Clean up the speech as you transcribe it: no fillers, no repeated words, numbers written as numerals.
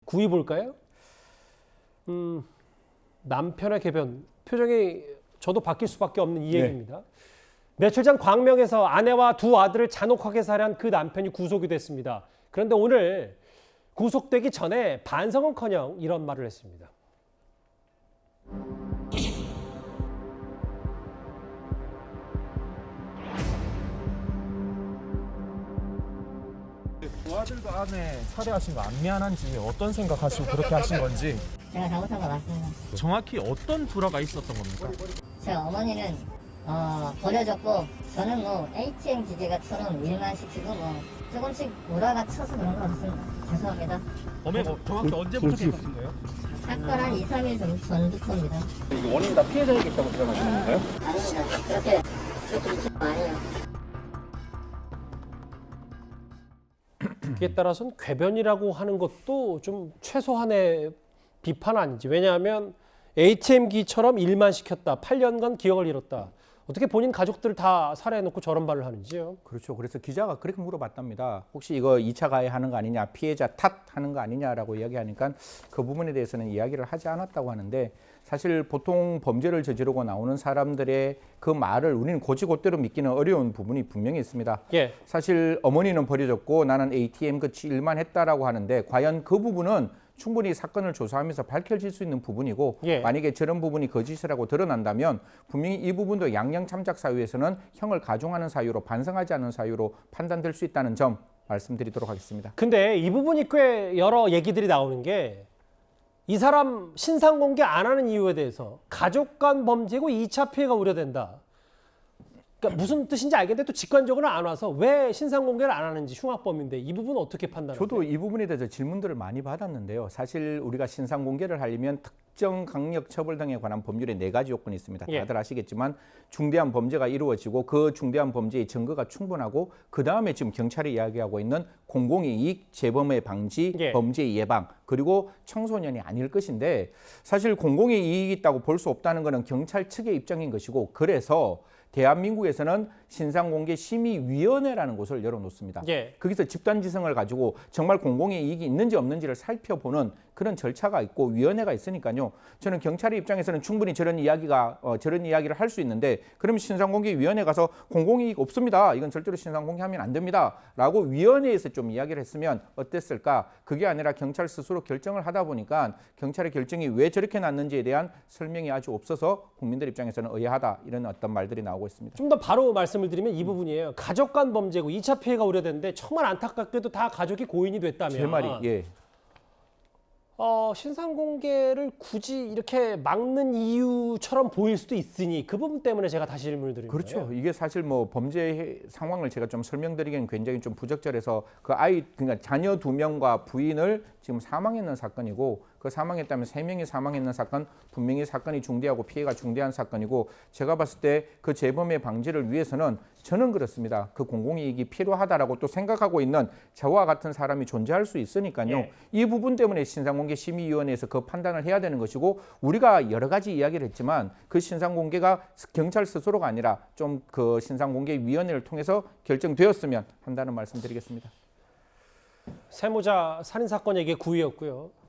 9위 볼까요? 남편의 궤변. 표정이 저도 바뀔 수밖에 없는 이 얘기입니다. 며칠 전 광명에서 아내와 두 아들을 잔혹하게 살해한 그 남편이 구속이 됐습니다. 그런데 오늘 구속되기 전에 반성은커녕 이런 말을 했습니다. 두 아들과 아내 살해하신 거 안 미안한지 어떤 생각하시고 그렇게 하신 건지 제가 잘못한 거 맞습니다. 정확히 어떤 불화가 있었던 겁니까? 제 어머니는 버려졌고 저는 뭐 ATM 기계가처럼 일만 시키고 뭐 조금씩 오라가 쳐서 그런 거 같습니다. 죄송합니다. 어머니 정확히 언제부터 계셨던 거예요? 사건 한 2, 3일 전부터입니다. 이게 원인 다 피해자이겠다고 생각하시는 건가요? 아닙니다. 그렇게 미친 거 아니에요. 그에 따라서는 궤변이라고 하는 것도 좀 최소한의 비판 아닌지. 왜냐하면 ATM기처럼 일만 시켰다. 8년간 기억을 잃었다. 어떻게 본인 가족들을 다 살해해놓고 저런 말을 하는지요? 그렇죠. 그래서 기자가 그렇게 물어봤답니다. 혹시 이거 2차 가해하는 거 아니냐, 피해자 탓하는 거 아니냐라고 이야기하니까 그 부분에 대해서는 이야기를 하지 않았다고 하는데, 사실 보통 범죄를 저지르고 나오는 사람들의 그 말을 우리는 곧이곧대로 믿기는 어려운 부분이 분명히 있습니다. 예. 사실 어머니는 버려졌고 나는 ATM 그 일만 했다라고 하는데, 과연 그 부분은 충분히 사건을 조사하면서 밝혀질 수 있는 부분이고, 예. 만약에 저런 부분이 거짓이라고 드러난다면 분명히 이 부분도 양형 참작 사유에서는 형을 가중하는 사유로, 반성하지 않은 사유로 판단될 수 있다는 점 말씀드리도록 하겠습니다. 근데 이 부분이 꽤 여러 얘기들이 나오는 게, 이 사람 신상 공개 안 하는 이유에 대해서 가족 간 범죄고 2차 피해가 우려된다. 그러니까 무슨 뜻인지 알겠는데 또 직관적으로는 안 와서 왜 신상 공개를 안 하는지, 흉악범인데 이 부분은 어떻게 판단하세요? 저도 이 부분에 대해서 질문들을 많이 받았는데요. 사실 우리가 신상 공개를 하려면 특정 강력 처벌 등에 관한 법률에 4가지 요건이 있습니다. 예. 다들 아시겠지만 중대한 범죄가 이루어지고 그 중대한 범죄의 증거가 충분하고, 그 다음에 지금 경찰이 이야기하고 있는 공공이익, 재범의 방지, 예. 범죄 예방, 그리고 청소년이 아닐 것인데, 사실 공공의 이익이 있다고 볼 수 없다는 것은 경찰 측의 입장인 것이고, 그래서 대한민국에서는 신상공개심의위원회라는 곳을 열어놓습니다. 예. 거기서 집단지성을 가지고 정말 공공의 이익이 있는지 없는지를 살펴보는 그런 절차가 있고 위원회가 있으니까요. 저는 경찰의 입장에서는 충분히 저런 이야기를 할 수 있는데, 그러면 신상공개위원회 가서 공공이익 없습니다, 이건 절대로 신상공개하면 안 됩니다라고 위원회에서 좀 이야기를 했으면 어땠을까? 그게 아니라 경찰 스스로 결정을 하다 보니까 경찰의 결정이 왜 저렇게 났는지에 대한 설명이 아주 없어서 국민들 입장에서는 의아하다, 이런 어떤 말들이 나오고 있습니다. 좀 더 바로 말씀을 드리면 이 부분이에요. 가족 간 범죄고 2차 피해가 우려되는데 정말 안타깝게도 다 가족이 고인이 됐다면, 제 말이 예. 신상 공개를 굳이 이렇게 막는 이유처럼 보일 수도 있으니 그 부분 때문에 제가 다시 질문을 드리는 그렇죠. 거예요. 이게 사실 뭐 범죄 상황을 제가 좀 설명드리기엔 굉장히 좀 부적절해서, 그러니까 자녀 2명과 부인을 지금 사망했는 사건이고, 그 사망했다면 3명이 사망했는 사건, 분명히 사건이 중대하고 피해가 중대한 사건이고, 제가 봤을 때 그 재범의 방지를 위해서는 저는 그렇습니다. 그 공공이익이 필요하다라고 또 생각하고 있는 저와 같은 사람이 존재할 수 있으니까요. 예. 이 부분 때문에 신상공개심의위원회에서 그 판단을 해야 되는 것이고, 우리가 여러 가지 이야기를 했지만 그 신상공개가 경찰 스스로가 아니라 좀 그 신상공개위원회를 통해서 결정되었으면 한다는 말씀드리겠습니다. 세모자 살인 사건 얘기 9위였고요.